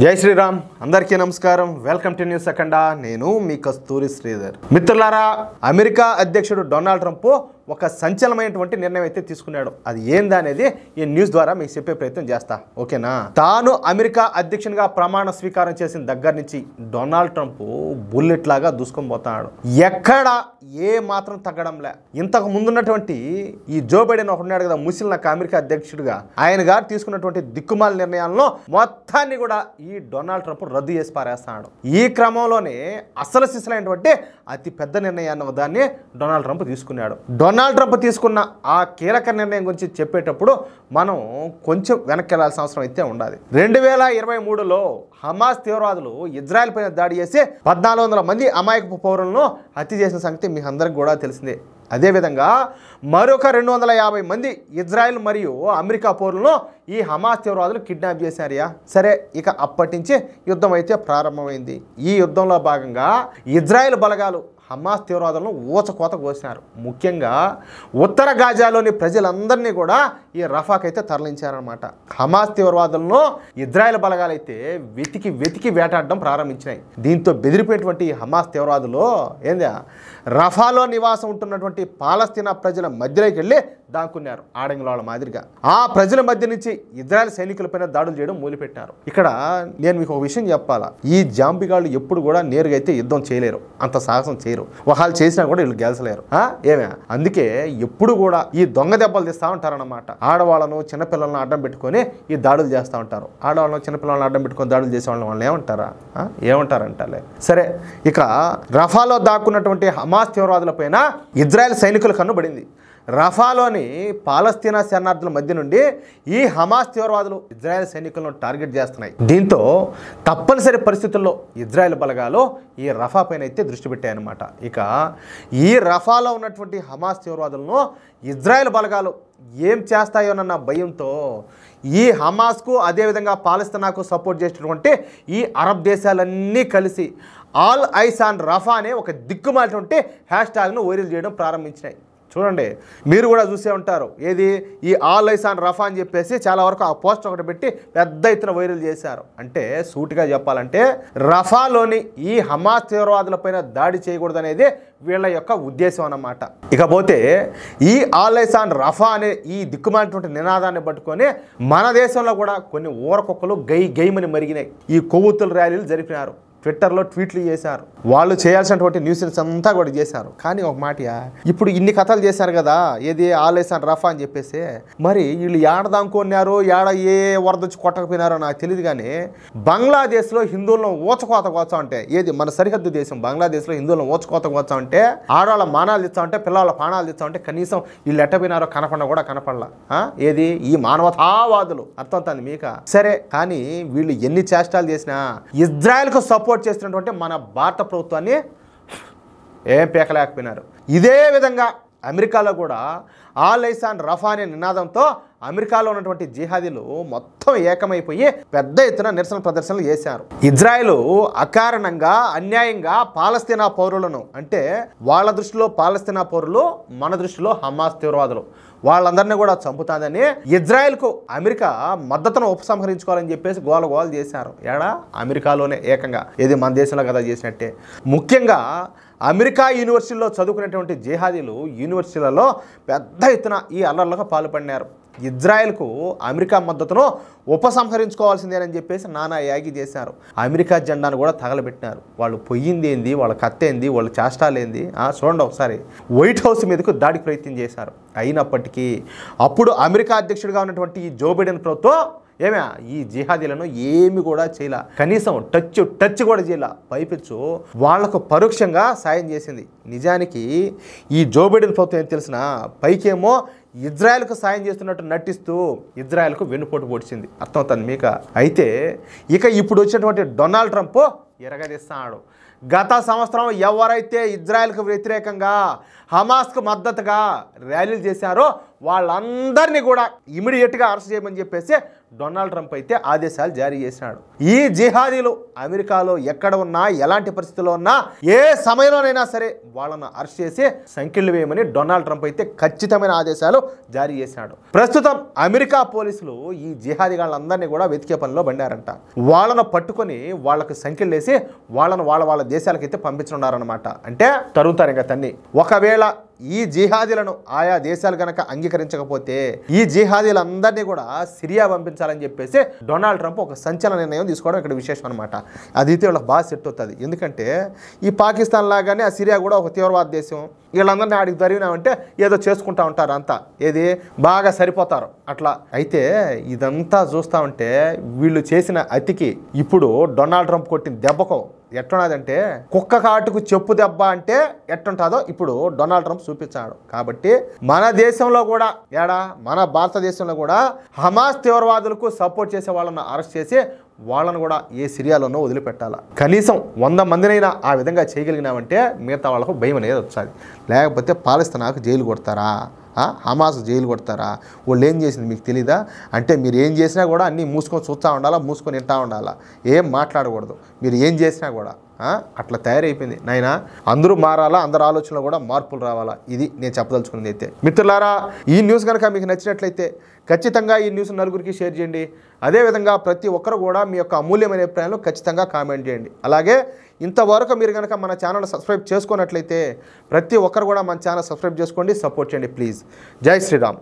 జై శ్రీరామ్ అందరికీ నమస్కారం వెల్కమ్ టు న్యూస్ అఖండా నేను మీ కస్తూరి శ్రీధర్ మిత్రులారా అమెరికా అధ్యక్షుడు డొనాల్డ్ ట్రంప్ ఒక సంచలనమైనటువంటి నిర్ణయం అయితే తీసుకున్నాడు అది ఏంది అనేది ఈ న్యూస్ ద్వారా మీకు చెప్పే ప్రయత్నం చేస్తా ఓకేనా తాను అమెరికా అధ్యక్షునిగా ప్రమాణ స్వీకారం చేసిన దగ్గర నుంచి డొనాల్డ్ ట్రంప్ బుల్లెట్ లాగా దూసుకొని పోతున్నాడు ఎక్కడ ఏ మాత్రం తగ్గడంలే ఇంతకు ముందున్నటువంటి ఈ జో బైడెన్ ఉన్నాడు కదా ముస్లిం అమెరికా అధ్యక్షుడిగా ఆయన గారు తీసుకున్నటువంటి దిక్కుమాల నిర్ణయాలను మొత్తాన్ని కూడా ఈ డొనాల్డ్ ట్రంప్ రద్దు చేసి పారేస్తున్నాడు ఈ క్రమంలోనే అసలు సిసలైనటువంటి అతి పెద్ద నిర్ణయాన్ని దాన్ని డొనాల్డ్ ట్రంప్ తీసుకున్నాడు డొనాల్డ్ ట్రంప్ తీసుకున్న ఆ కీలక నిర్ణయం గురించి చెప్పేటప్పుడు మనం కొంచెం వెనక్కి వెళ్లాల్సిన అవసరం అయితే ఉండాలి 2023లో హమాస్ తీవ్రవాదులు ఇజ్రాయెల్ పైన దాడి చేసి 1400 మంది అమాయకపు పౌరులను హత్య చేసిన సంగతి మీకు అందరికి కూడా తెలిసిందే అదేవిధంగా మరొక 250 మంది ఇజ్రాయెల్ మరియు అమెరికా పౌరులను ఈ హమాస్ తీవ్రవాదులు కిడ్నాప్ చేశారయ్యా సరే ఇక అప్పటి నుంచి యుద్ధం అయితే ప్రారంభమైంది ఈ యుద్ధంలో భాగంగా ఇజ్రాయెల్ బలగాలు హమాస్ తీవ్రవాదులను ఊచకోత కోసినారు ముఖ్యంగా ఉత్తర గాజాలోని ప్రజలందరినీ కూడా ఈ రఫాకి అయితే తరలించారనమాట హమాస్ తీవ్రవాదులను ఇజ్రాయెల్ బలగాలైతే వెతికి వేటాడడం ప్రారంభించినాయి దీంతో బెదిరిపోయినటువంటి హమాస్ తీవ్రవాదులు ఏందా రఫాలో నివాసం ఉంటున్నటువంటి పాలస్తీనా ప్రజల మధ్యలోకి వెళ్ళి దాక్కున్నారు ఆడంగుల మాదిరిగా ఆ ప్రజల మధ్య నుంచి ఇజ్రాయెల్ సైనికులపైన దాడులు చేయడం మొదలుపెట్టారు ఇక్కడ నేను మీకు ఒక విషయం చెప్పాలా ఈ జాంబిగాళ్ళు ఎప్పుడు కూడా నేరుగా అయితే యుద్ధం చేయలేరు అంత సాహసం చేయరు ఒకళ్ళు చేసినా కూడా వీళ్ళు గెలచలేరు ఏమే అందుకే ఎప్పుడు కూడా ఈ దొంగ దెబ్బలు తీస్తూ ఉంటారన్నమాట ఆడవాళ్ళను చిన్నపిల్లలను అడ్డం పెట్టుకొని ఈ దాడులు చేస్తూ ఉంటారు ఆడవాళ్ళను చిన్నపిల్లలను అడ్డం పెట్టుకొని దాడులు చేసే వాళ్ళని ఏమంటారా ఏమంటారంటాలే సరే ఇక రఫాలో దాక్కున్నటువంటి హమాస్ తీవ్రవాదుల పైన ఇజ్రాయెల్ సైనికుల కన్ను పడింది రఫాలోని పాలస్తీనా శరణార్థుల మధ్య నుండి ఈ హమాస్ తీవ్రవాదులు ఇజ్రాయెల్ సైనికులను టార్గెట్ చేస్తున్నాయి దీంతో తప్పనిసరి పరిస్థితుల్లో ఇజ్రాయెల్ బలగాలు ఈ రఫా పైన అయితే దృష్టి పెట్టాయన్నమాట ఇక ఈ రఫాలో ఉన్నటువంటి హమాస్ తీవ్రవాదులను ఇజ్రాయెల్ బలగాలు ఏం చేస్తాయోనన్న భయంతో ఈ హమాస్కు అదేవిధంగా పాలస్తీనాకు సపోర్ట్ చేసినటువంటి ఈ అరబ్ దేశాలన్నీ కలిసి ఆల్ ఐస్ ఆన్ రఫా అనే ఒక దిక్కుమాలినటువంటి హ్యాష్ ట్యాగ్ను వైరల్ చేయడం ప్రారంభించినాయి చూడండి మీరు కూడా చూసే ఉంటారు ఏది ఈ ఆల్ ఐస్ ఆన్ రఫా అని చెప్పేసి చాలా వరకు ఆ పోస్ట్ ఒకటి పెట్టి పెద్ద ఎత్తున వైరల్ చేశారు అంటే సూటిగా చెప్పాలంటే రఫాలోని ఈ హమాస్ తీవ్రవాదులపైన దాడి చేయకూడదు అనేది వీళ్ళ యొక్క ఉద్దేశం అన్నమాట ఇకపోతే ఈ ఆల్ ఐస్ ఆన్ రఫా అనే ఈ దిక్కుమాలినటువంటి నినాదాన్ని పట్టుకొని మన దేశంలో కూడా కొన్ని ఊరకొక్కలు గైమని మరిగినాయి ఈ కొవ్వొత్తుల ర్యాలీలు జరిపినారు ట్విట్టర్లో ట్వీట్లు చేశారు వాళ్ళు చేయాల్సినటువంటి న్యూస్ అంతా కూడా చేశారు కానీ ఒక మాటయా ఇప్పుడు ఇన్ని కథలు చేశారు కదా ఏది ఆలేసాన్ రఫా అని చెప్పేసి మరి వీళ్ళు ఏడదాంకొన్నారు ఏ వరదొచ్చి కొట్టకపోయినారో నాకు తెలియదు కానీ బంగ్లాదేశ్లో హిందువులను ఊచకోత కోచా అంటే ఏది మన సరిహద్దు దేశం బంగ్లాదేశ్లో హిందువులను ఊచకోత కోచా అంటే ఆడవాళ్ళ మానాలు తెచ్చా ఉంటే పిల్లల ప్రాణాలు తెచ్చా ఉంటే కనీసం వీళ్ళు ఎట్టపోయినారో కనపడ కూడా కనపడలా ఏది ఈ మానవతావాదులు అర్థమవుతుంది మీక సరే కానీ వీళ్ళు ఎన్ని చేష్టాలు చేసినా ఇజ్రాయెల్కు సపోర్ట్ చేస్తున్నటువంటి మన భారత ప్రభుత్వాన్ని ఏం పీకలేకపోయినారు ఇదే విధంగా అమెరికాలో కూడా ఆల్ ఐస్ ఆన్ రఫా అనే నినాదంతో అమెరికాలో ఉన్నటువంటి జిహాదీలు మొత్తం ఏకమైపోయి పెద్ద ఎత్తున నిరసన ప్రదర్శనలు చేశారు ఇజ్రాయెల్ అకారణంగా అన్యాయంగా పాలస్తీనా పౌరులను అంటే వాళ్ళ దృష్టిలో పాలస్తీనా పౌరులు మన దృష్టిలో హమాస్ తీవ్రవాదులు వాళ్ళందరినీ కూడా చంపుతాదని ఇజ్రాయెల్కు అమెరికా మద్దతును ఉపసంహరించుకోవాలని చెప్పేసి గోల చేశారు ఏడా అమెరికాలోనే ఏకంగా ఇది మన దేశంలో కదా చేసినట్టే ముఖ్యంగా అమెరికా యూనివర్సిటీలో చదువుకునేటువంటి జిహాదీలు యూనివర్సిటీలలో పెద్ద ఎత్తున ఈ అల్లర్లకు పాల్పడినారు ఇజ్రాయెల్కు అమెరికా మద్దతును ఉపసంహరించుకోవాల్సిందేనని చెప్పేసి నానా యాగి చేశారు అమెరికా జెండాను కూడా తగలబెట్టినారు వాళ్ళు పొయ్యింది ఏంది వాళ్ళ కత్తేంది వాళ్ళ చేష్టాలేంది చూడండి ఒకసారి వైట్ హౌస్ మీదకు దాడికి ప్రయత్నం చేశారు అయినప్పటికీ అప్పుడు అమెరికా అధ్యక్షుడిగా ఉన్నటువంటి ఈ జో బైడెన్ ప్రభుత్వం ఏమే ఈ జిహాదీలను ఏమి కూడా చేయలే కనీసం టచ్ కూడా చేయలే పైపెచ్చు వాళ్లకు పరోక్షంగా సాయం చేసింది నిజానికి ఈ జో బైడెన్ ప్రభుత్వం ఏం తెలిసిన పైకేమో ఇజ్రాయెల్కు సాయం చేస్తున్నట్టు నటిస్తూ ఇజ్రాయెల్కు వెన్నుపోటు పొడిచింది అర్థమవుతుంది మీక అయితే ఇక ఇప్పుడు వచ్చినటువంటి డొనాల్డ్ ట్రంప్ ఎరగదీస్తున్నాడు గత సంవత్సరం ఎవరైతే ఇజ్రాయెల్కు వ్యతిరేకంగా హమాస్కు మద్దతుగా ర్యాలీలు చేశారో వాళ్ళందరినీ కూడా ఇమీడియట్గా అరెస్ట్ చేయమని చెప్పేసి డొనాల్డ్ ట్రంప్ అయితే ఆదేశాలు జారీ చేసినాడు. ఈ జిహాదీలు అమెరికాలో ఎక్కడ ఉన్నా, ఎలాంటి పరిస్థితుల్లో ఉన్నా, ఏ సమయంలోనైనా సరే వాళ్ళను అరెస్ట్ చేసి సంఖ్యలు వేయమని డొనాల్డ్ ట్రంప్ అయితే ఖచ్చితమైన ఆదేశాలు జారీ చేసినాడు. ప్రస్తుతం అమెరికా పోలీసులు ఈ జిహాదీగాళ్ళందరినీ కూడా వెతికే పనిలో పడ్డారంట. వాళ్ళను పట్టుకొని వాళ్ళకు సంఖ్యలు వేసి వాళ్ళను వాళ్ళ దేశాలకైతే పంపించున్నారనమాట. అంటే తరుగుతారు ఇంకా తన్ని. ఒకవేళ ఈ జిహాదీలను ఆయా దేశాలు కనుక అంగీకరించకపోతే ఈ జిహాదీలందరినీ కూడా సిరియా పంపించాలని చెప్పేసి డొనాల్డ్ ట్రంప్ ఒక సంచలన నిర్ణయం తీసుకోవడం ఇక్కడ విశేషం అనమాట. అదైతే వాళ్ళకి బాగా సెట్ అవుతుంది. ఎందుకంటే ఈ పాకిస్తాన్ లాగానే ఆ సిరియా కూడా ఒక తీవ్రవాద దేశం. వీళ్ళందరినీ ఆడికి జరిగినామంటే ఏదో చేసుకుంటా ఉంటారు, అంతా ఏది బాగా సరిపోతారు అట్లా. అయితే ఇదంతా చూస్తూ ఉంటే వీళ్ళు చేసిన అతికి ఇప్పుడు డొనాల్డ్ ట్రంప్ కొట్టిన దెబ్బకు ఎట్టున్నదంటే కుక్క కాటుకు చెప్పు దెబ్బ అంటే ఎట్టుంటుందో ఇప్పుడు డొనాల్డ్ ట్రంప్ చూపించాడు. కాబట్టి మన దేశంలో కూడా మన భారతదేశంలో కూడా హమాస్ తీవ్రవాదులకు సపోర్ట్ చేసే వాళ్ళను అరెస్ట్ చేసి వాళ్ళను కూడా ఏ సిరియాలోనో వదిలిపెట్టాలా. కనీసం 100 మందినైనా ఆ విధంగా చేయగలిగినామంటే మిగతా వాళ్ళకు భయం అనేది వచ్చాది. లేకపోతే పాలస్తీనాకు జైలు కొడతారా, హమాస్ జైలు కొడతారా? వాళ్ళు ఏం చేసింది మీకు తెలీదా? అంటే మీరు ఏం చేసినా కూడా అన్నీ మూసుకొని చూస్తూ ఉండాలా, మూసుకొని వింటూ ఉండాలా, ఏం మాట్లాడకూడదు. మీరు ఏం చేసినా కూడా అట్లా తయారైపోయింది నాయనా. అందరూ మారాలా, అందరి ఆలోచనలో కూడా మార్పులు రావాలా. ఇది నేను చెప్పదలుచుకున్నది. అయితే మిత్రులారా, ఈ న్యూస్ కనుక మీకు నచ్చినట్లయితే ఖచ్చితంగా ఈ న్యూస్ నలుగురికి షేర్ చేయండి. అదేవిధంగా ప్రతి ఒక్కరు కూడా మీ యొక్క అమూల్యమైన అభిప్రాయాలు ఖచ్చితంగా కామెంట్ చేయండి. అలాగే ఇంతవరకు మీరు కనుక మన ఛానల్ సబ్స్క్రైబ్ చేసుకున్నట్లయితే ప్రతి ఒక్కరు కూడా మన ఛానల్ సబ్స్క్రైబ్ చేసుకోండి, సపోర్ట్ చేయండి ప్లీజ్. జై శ్రీరామ్.